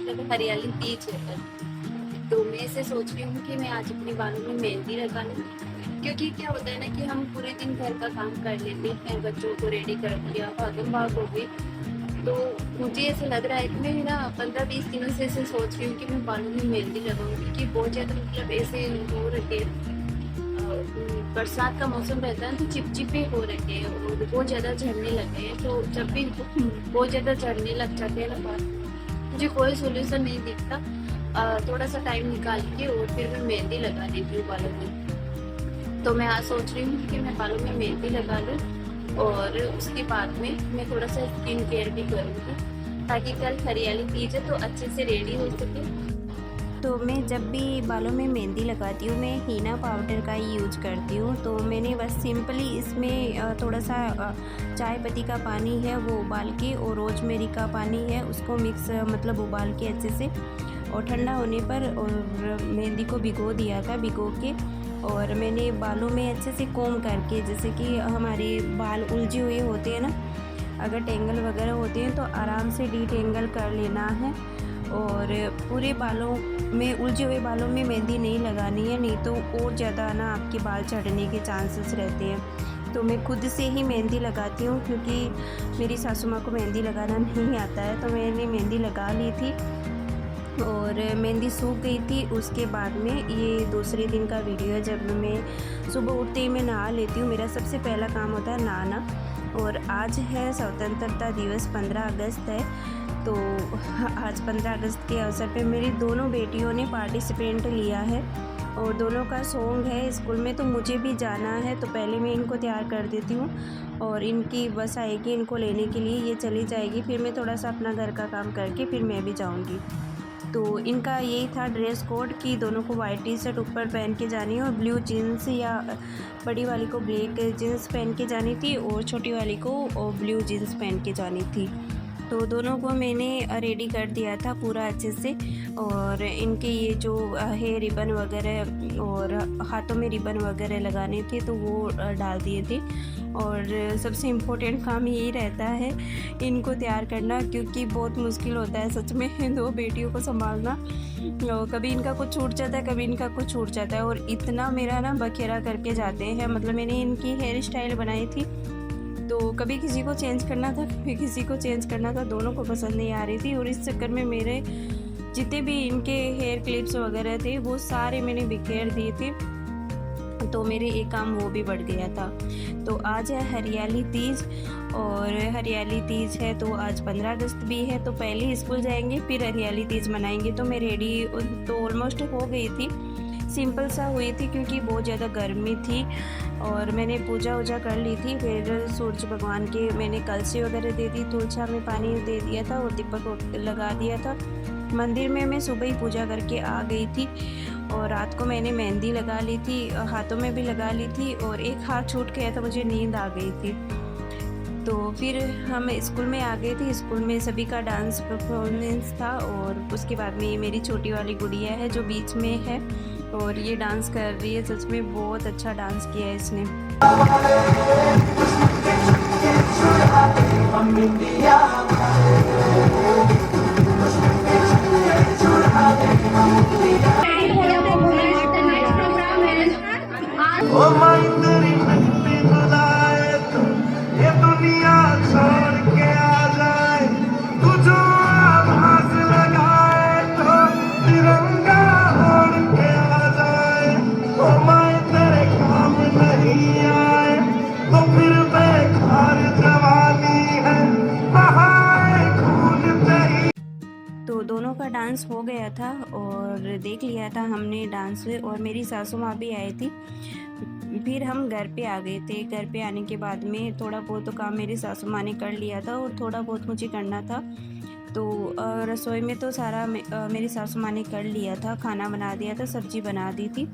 मतलब हरियाली तीज है। तो मैं ऐसे सोच रही हूँ कि मैं आज अपने बालों में मेहंदी लगा लूँ, क्योंकि क्या होता है ना कि हम पूरे दिन घर का काम कर लेते हैं, बच्चों को रेडी कर दिया, भागम भाग हो गई। तो मुझे ऐसा लग रहा है कि मैं ना 15-20 दिनों से ऐसे सोच रही हूँ कि मैं बालों में मेहंदी लगाऊँ, क्योंकि बहुत ज़्यादा मतलब ऐसे हो रखे बरसात का मौसम रहता है तो चिपचिपे हो रखे हैं और बहुत ज़्यादा झड़ने लगे हैं। तो जब भी बहुत ज़्यादा झड़ने लग जाते हैं ना बाल, मुझे कोई सोल्यूशन नहीं दिखता। थोड़ा सा टाइम निकाल के और फिर मैं मेहंदी लगा देती हूँ बालों में। तो मैं आज सोच रही हूँ कि मैं बालों में मेहंदी लगा लूँ और उसके बाद में मैं थोड़ा सा स्किन केयर भी करूँगी, ताकि कल हरियाली तीज है तो अच्छे से रेडी हो सके। तो मैं जब भी बालों में मेहंदी लगाती हूँ मैं हीना पाउडर का ही यूज करती हूँ। तो मैंने बस सिंपली इसमें थोड़ा सा चाय पत्ती का पानी है वो उबाल के और रोजमेरी का पानी है उसको मिक्स मतलब उबाल के अच्छे से और ठंडा होने पर और मेहंदी को भिगो दिया था। भिगो के और मैंने बालों में अच्छे से कोम करके, जैसे कि हमारे बाल उलझे हुए होते हैं ना, अगर टेंगल वगैरह होते हैं तो आराम से डीटेंगल कर लेना है। और पूरे बालों में, उलझे हुए बालों में मेहंदी नहीं लगानी है, नहीं तो और ज़्यादा ना आपके बाल झड़ने के चांसेस रहते हैं। तो मैं खुद से ही मेहंदी लगाती हूँ, क्योंकि मेरी सासू माँ को मेहंदी लगाना नहीं आता है। तो मैंने मेहंदी लगा ली थी और मेहंदी सूख गई थी। उसके बाद में ये दूसरे दिन का वीडियो है, जब मैं सुबह उठते ही मैं नहा लेती हूँ। मेरा सबसे पहला काम होता है नहाना। और आज है स्वतंत्रता दिवस, 15 अगस्त है। तो आज 15 अगस्त के अवसर पे मेरी दोनों बेटियों ने पार्टिसिपेंट लिया है और दोनों का सॉन्ग है स्कूल में, तो मुझे भी जाना है। तो पहले मैं इनको तैयार कर देती हूँ और इनकी बस आएगी इनको लेने के लिए, ये चली जाएगी। फिर मैं थोड़ा सा अपना घर का काम करके फिर मैं भी जाऊँगी। तो इनका यही था ड्रेस कोड कि दोनों को वाइट टी शर्ट ऊपर पहन के जानी है और ब्लू जीन्स, या बड़ी वाली को ब्लैक जीन्स पहन के जानी थी और छोटी वाली को ब्लू जीन्स पहन के जानी थी। तो दोनों को मैंने रेडी कर दिया था पूरा अच्छे से। और इनके ये जो है रिबन वगैरह और हाथों में रिबन वगैरह लगाने थे तो वो डाल दिए थे। और सबसे इम्पोर्टेंट काम यही रहता है इनको तैयार करना, क्योंकि बहुत मुश्किल होता है सच में दो बेटियों को संभालना। कभी इनका कुछ छूट जाता है, कभी इनका कुछ छूट जाता है और इतना मेरा ना बखेरा करके जाते हैं। मतलब मैंने इनकी हेयर स्टाइल बनाई थी तो कभी किसी को चेंज करना था, कभी किसी को चेंज करना था, दोनों को पसंद नहीं आ रही थी। और इस चक्कर में मेरे जितने भी इनके हेयर क्लिप्स वगैरह थे वो सारे मैंने बिखेर दिए थे, तो मेरे एक काम वो भी बढ़ गया था। तो आज है हरियाली तीज और हरियाली तीज है तो आज 15 अगस्त भी है, तो पहले स्कूल जाएंगे फिर हरियाली तीज मनाएंगे। तो मैं रेडी तो ऑलमोस्ट हो गई थी, सिंपल सा हुई थी क्योंकि बहुत ज़्यादा गर्मी थी। और मैंने पूजा वूजा कर ली थी। फिर सूर्य भगवान के मैंने कलसी वगैरह दे दी, तुलसा में पानी दे दिया था और दीपक लगा दिया था। मंदिर में मैं सुबह ही पूजा करके आ गई थी और रात को मैंने मेहंदी लगा ली थी, हाथों में भी लगा ली थी और एक हाथ छूट गया था, मुझे नींद आ गई थी। तो फिर हम स्कूल में आ गए थे। स्कूल में सभी का डांस परफॉर्मेंस था और उसके बाद में ये मेरी छोटी वाली गुड़िया है जो बीच में है और ये डांस कर रही है। सच में बहुत अच्छा डांस किया है इसने। ओ माई तेरी मिट्टी बुलाए तू ये दुनिया छोड़ के आ जाए, तू जो आवाज लगाए तो तिरंगा ओढ़ के आ जाए। ओ माई तेरे काम नहीं आए तो फिर बेकार जवानी है, बहाए खून तेरी। तो दोनों का डांस हो गया था और देख लिया था हमने डांस, और मेरी सासू माँ भी आई थी। फिर हम घर पे आ गए थे। घर पे आने के बाद में थोड़ा बहुत तो काम मेरी सासू माँ ने कर लिया था और थोड़ा बहुत मुझे करना था। तो रसोई में तो सारा मेरी सासू माँ ने कर लिया था, खाना बना दिया था, सब्जी बना दी थी।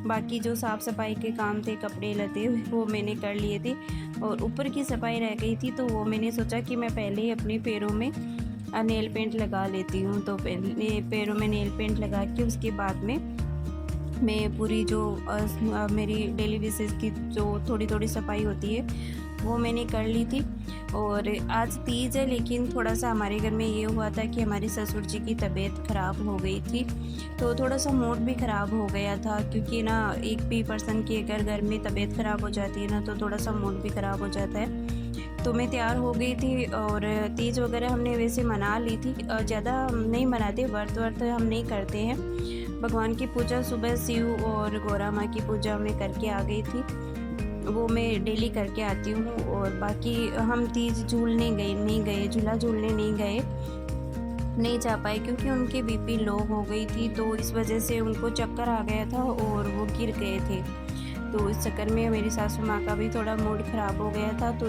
बाकी जो साफ़ सफाई के काम थे, कपड़े लते, वो मैंने कर लिए थे। और ऊपर की सफाई रह गई थी तो वो मैंने सोचा कि मैं पहले ही अपने पैरों में नेल पेंट लगा लेती हूँ। तो पहले पैरों में नेल पेंट लगा के उसके बाद में मैं पूरी जो मेरी डेली बेसिस की जो थोड़ी थोड़ी सफाई होती है वो मैंने कर ली थी। और आज तीज है, लेकिन थोड़ा सा हमारे घर में ये हुआ था कि हमारी ससुर जी की तबीयत ख़राब हो गई थी, तो थोड़ा सा मूड भी ख़राब हो गया था, क्योंकि ना एक भी पर्सन की अगर घर में तबीयत ख़राब हो जाती है ना तो थोड़ा सा मूड भी ख़राब हो जाता है। तो मैं तैयार हो गई थी और तीज वगैरह हमने वैसे मना ली थी, ज़्यादा नहीं मनाते, वर्त हम नहीं करते हैं। भगवान की पूजा सुबह शिव और गौरा माँ की पूजा में करके आ गई थी, वो मैं डेली करके आती हूँ। और बाकी हम तीज झूलने नहीं गए, झूला झूलने नहीं जा पाए, क्योंकि उनके बीपी लो हो गई थी, तो इस वजह से उनको चक्कर आ गया था और वो गिर गए थे। तो इस चक्कर में मेरी सासू माँ का भी थोड़ा मूड ख़राब हो गया था, तो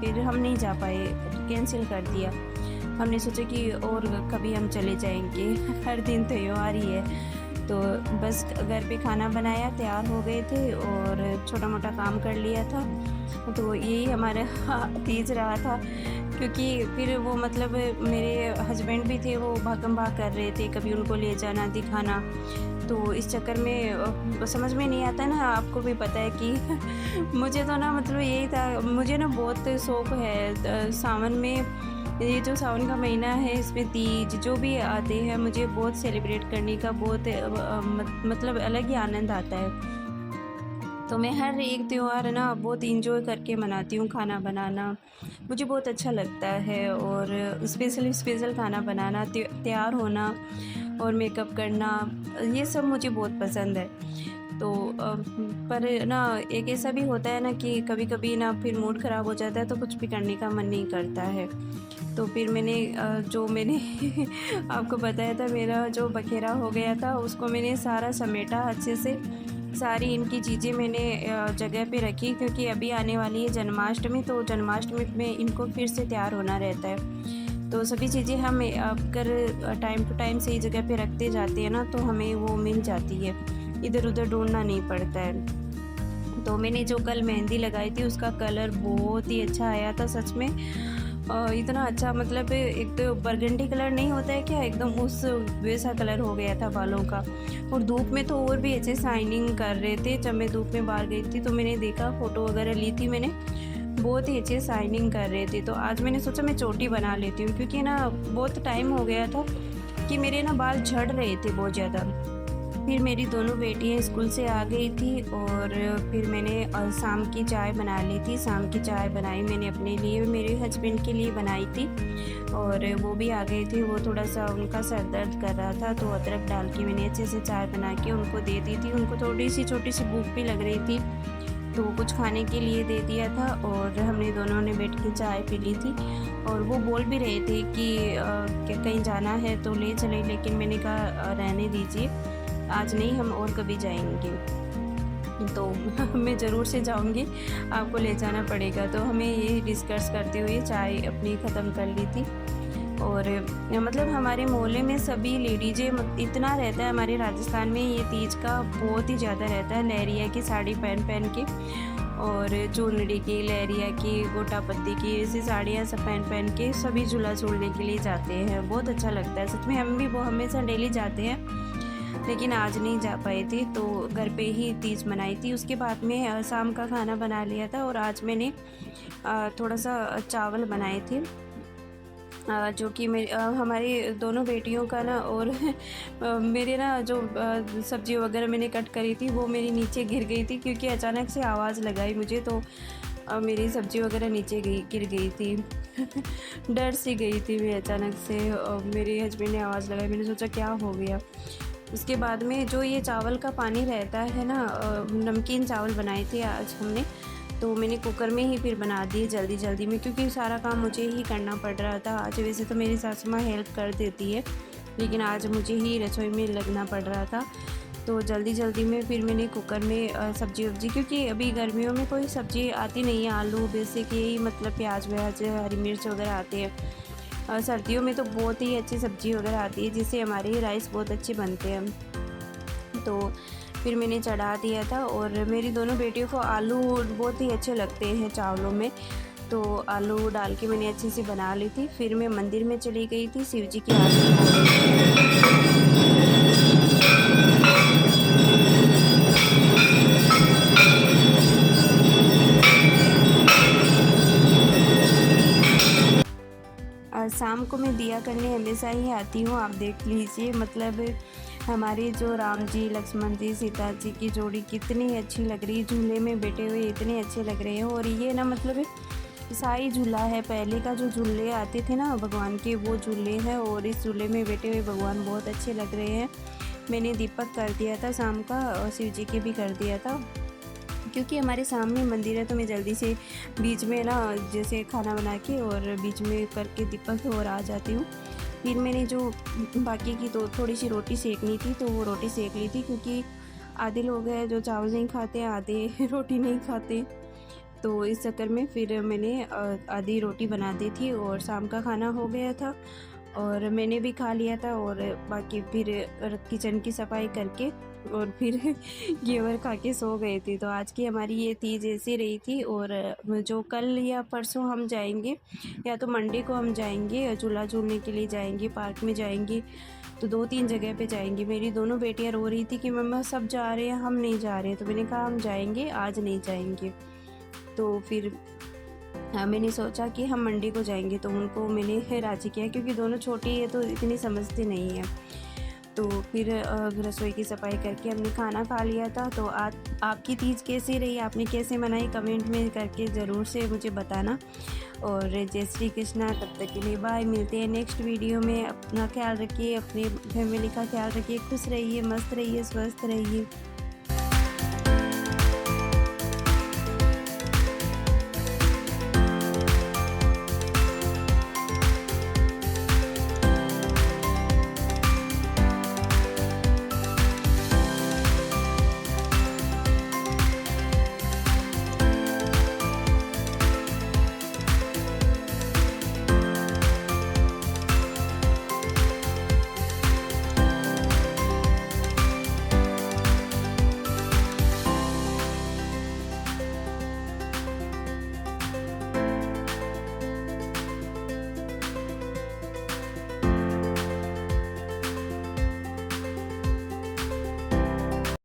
फिर हम नहीं जा पाए, तो कैंसिल कर दिया। हमने सोचा कि और कभी हम चले जाएंगे, हर दिन त्यौहार ही है। तो बस घर पे खाना बनाया, तैयार हो गए थे और छोटा मोटा काम कर लिया था। तो यही हमारा तीज रहा था, क्योंकि फिर वो मतलब मेरे हस्बैंड भी थे, वो भागम भाग कर रहे थे, कभी उनको ले जाना दिखाना, तो इस चक्कर में समझ में नहीं आता ना, आपको भी पता है कि मुझे तो ना मतलब यही था, मुझे ना बहुत शौक़ है सावन में, ये जो सावन का महीना है इसमें तीज जो भी आते हैं मुझे बहुत सेलिब्रेट करने का बहुत मतलब अलग ही आनंद आता है। तो मैं हर एक त्यौहार ना बहुत इंजॉय करके मनाती हूँ। खाना बनाना मुझे बहुत अच्छा लगता है, और स्पेशल खाना बनाना, तैयार होना और मेकअप करना, ये सब मुझे बहुत पसंद है। तो पर ना एक ऐसा भी होता है ना कि कभी कभी ना फिर मूड ख़राब हो जाता है, तो कुछ भी करने का मन नहीं करता है। तो फिर मैंने आपको बताया था, मेरा जो बखेरा हो गया था उसको मैंने सारा समेटा अच्छे से, सारी इनकी चीज़ें मैंने जगह पे रखी, क्योंकि अभी आने वाली है जन्माष्टमी, तो जन्माष्टमी में इनको फिर से तैयार होना रहता है। तो सभी चीज़ें हम अगर टाइम टू टाइम सही जगह पे रखते जाते हैं ना, तो हमें वो मिल जाती है, इधर उधर ढूंढना नहीं पड़ता है। तो मैंने जो कल मेहंदी लगाई थी उसका कलर बहुत ही अच्छा आया था, सच में इतना अच्छा, मतलब एक तो बरगंडी कलर नहीं होता है क्या, एकदम उस वैसा कलर हो गया था बालों का। और धूप में तो और भी अच्छे शाइनिंग कर रहे थे। जब मैं धूप में बाहर गई थी तो मैंने देखा, फ़ोटो वगैरह ली थी मैंने, बहुत ही अच्छे शाइनिंग कर रहे थे। तो आज मैंने सोचा मैं चोटी बना लेती हूँ, क्योंकि ना बहुत टाइम हो गया था कि मेरे ना बाल झड़ रहे थे बहुत ज़्यादा। फिर मेरी दोनों बेटियां स्कूल से आ गई थी और फिर मैंने शाम की चाय बना ली थी। शाम की चाय बनाई मैंने अपने लिए, मेरे हस्बैंड के लिए बनाई थी, और वो भी आ गए थे। वो थोड़ा सा उनका सर दर्द कर रहा था, तो अदरक डाल के मैंने अच्छे से चाय बना के उनको दे दी थी। उनको थोड़ी सी छोटी सी भूख भी लग रही थी, तो कुछ खाने के लिए दे दिया था, और हमने दोनों ने बैठ के चाय पी ली थी। और वो बोल भी रहे थे कि कहीं जाना है तो ले चले, लेकिन मैंने कहा रहने दीजिए, आज नहीं, हम और कभी जाएंगे। तो मैं ज़रूर से जाऊंगी, आपको ले जाना पड़ेगा। तो हमें ये डिस्कस करते हुए चाय अपनी ख़त्म कर ली थी। और मतलब हमारे मोहल्ले में सभी लेडीज़ें इतना रहता है, हमारे राजस्थान में ये तीज का बहुत ही ज़्यादा रहता है। लहरिया की साड़ी पहन के, और चुनरी की, लहरिया की, गोटा पत्ती की, ऐसी साड़ियाँ सब पहन के सभी झूला झूलने के लिए जाते हैं। बहुत अच्छा लगता है सच में। हम भी वो हमेशा डेली जाते हैं, लेकिन आज नहीं जा पाए थे, तो घर पे ही तीज मनाई थी। उसके बाद में शाम का खाना बना लिया था, और आज मैंने थोड़ा सा चावल बनाए थे, जो कि हमारी दोनों बेटियों का ना, और मेरे ना जो सब्ज़ी वगैरह मैंने कट करी थी वो मेरी नीचे गिर गई थी, क्योंकि अचानक से आवाज़ लगाई मुझे, तो मेरी सब्ज़ी वगैरह नीचे गिर गई थी। डर सी गई थी मैं अचानक से, मेरे हस्बैंड ने आवाज़ लगाई, मैंने सोचा क्या हो गया। उसके बाद में जो ये चावल का पानी रहता है ना, नमकीन चावल बनाए थे आज हमने, तो मैंने कुकर में ही फिर बना दिए जल्दी में, क्योंकि सारा काम मुझे ही करना पड़ रहा था। आज वैसे तो मेरी सासू माँ हेल्प कर देती है, लेकिन आज मुझे ही रसोई में लगना पड़ रहा था। तो जल्दी में फिर मैंने कुकर में सब्जी, क्योंकि अभी गर्मियों में कोई सब्ज़ी आती नहीं है, आलू बेसिक यही, मतलब प्याज व्याज, हरी मिर्च वगैरह आते हैं। सर्दियों में तो बहुत ही अच्छी सब्ज़ी वगैरह आती है, जिससे हमारे राइस बहुत अच्छे बनते हैं। तो फिर मैंने चढ़ा दिया था, और मेरी दोनों बेटियों को आलू बहुत ही अच्छे लगते हैं चावलों में, तो आलू डाल के मैंने अच्छे से बना ली थी। फिर मैं मंदिर में चली गई थी, शिव जी की आरती हो रही थी। को मैं दिया करने हमेशा ही आती हूँ। आप देख लीजिए, मतलब हमारे जो राम जी, लक्ष्मण जी, सीता जी की जोड़ी कितनी अच्छी लग रही है, झूले में बैठे हुए इतने अच्छे लग रहे हैं। और ये ना मतलब ईसाई झूला है, पहले का जो झूले आते थे ना भगवान के, वो झूले हैं। और इस झूले में बैठे हुए भगवान बहुत अच्छे लग रहे हैं। मैंने दीपक कर दिया था शाम का, और शिव जी के भी कर दिया था, क्योंकि हमारे सामने मंदिर है। तो मैं जल्दी से बीच में ना जैसे खाना बना के और बीच में करके दीपक और आ जाती हूँ। फिर मैंने जो बाकी की तो थोड़ी सी रोटी सेकनी थी, तो वो रोटी सेक ली थी, क्योंकि आधे लोग हैं जो चावल नहीं खाते, आधे रोटी नहीं खाते। तो इस चक्कर में फिर मैंने आधी रोटी बना दी थी और शाम का खाना हो गया था और मैंने भी खा लिया था। और बाकी फिर किचन की सफाई करके और फिर घेवर खा के सो गए थे। तो आज की हमारी ये तीज ऐसी रही थी। और जो कल या परसों हम जाएंगे, या तो मंडे को हम जाएंगे झूला झूलने के लिए, जाएंगे पार्क में जाएंगे। तो 2-3 जगह पे जाएंगे। मेरी दोनों बेटियां रो रही थी कि मम्मा सब जा रहे हैं, हम नहीं जा रहे। तो मैंने कहा हम जाएंगे, आज नहीं जाएंगे। तो फिर मैंने सोचा कि हम मंडे को जाएंगे, तो उनको मैंने राज़ी किया, क्योंकि दोनों छोटी है तो इतनी समझती नहीं है। तो फिर रसोई की सफाई करके हमने खाना खा लिया था। तो आज आपकी तीज कैसी रही, आपने कैसे मनाई, कमेंट में करके ज़रूर से मुझे बताना। और जय श्री कृष्णा। तब तक के लिए बाय, मिलते हैं नेक्स्ट वीडियो में। अपना ख्याल रखिए, अपनी फैमिली का ख्याल रखिए, खुश रहिए, मस्त रहिए, स्वस्थ रहिए।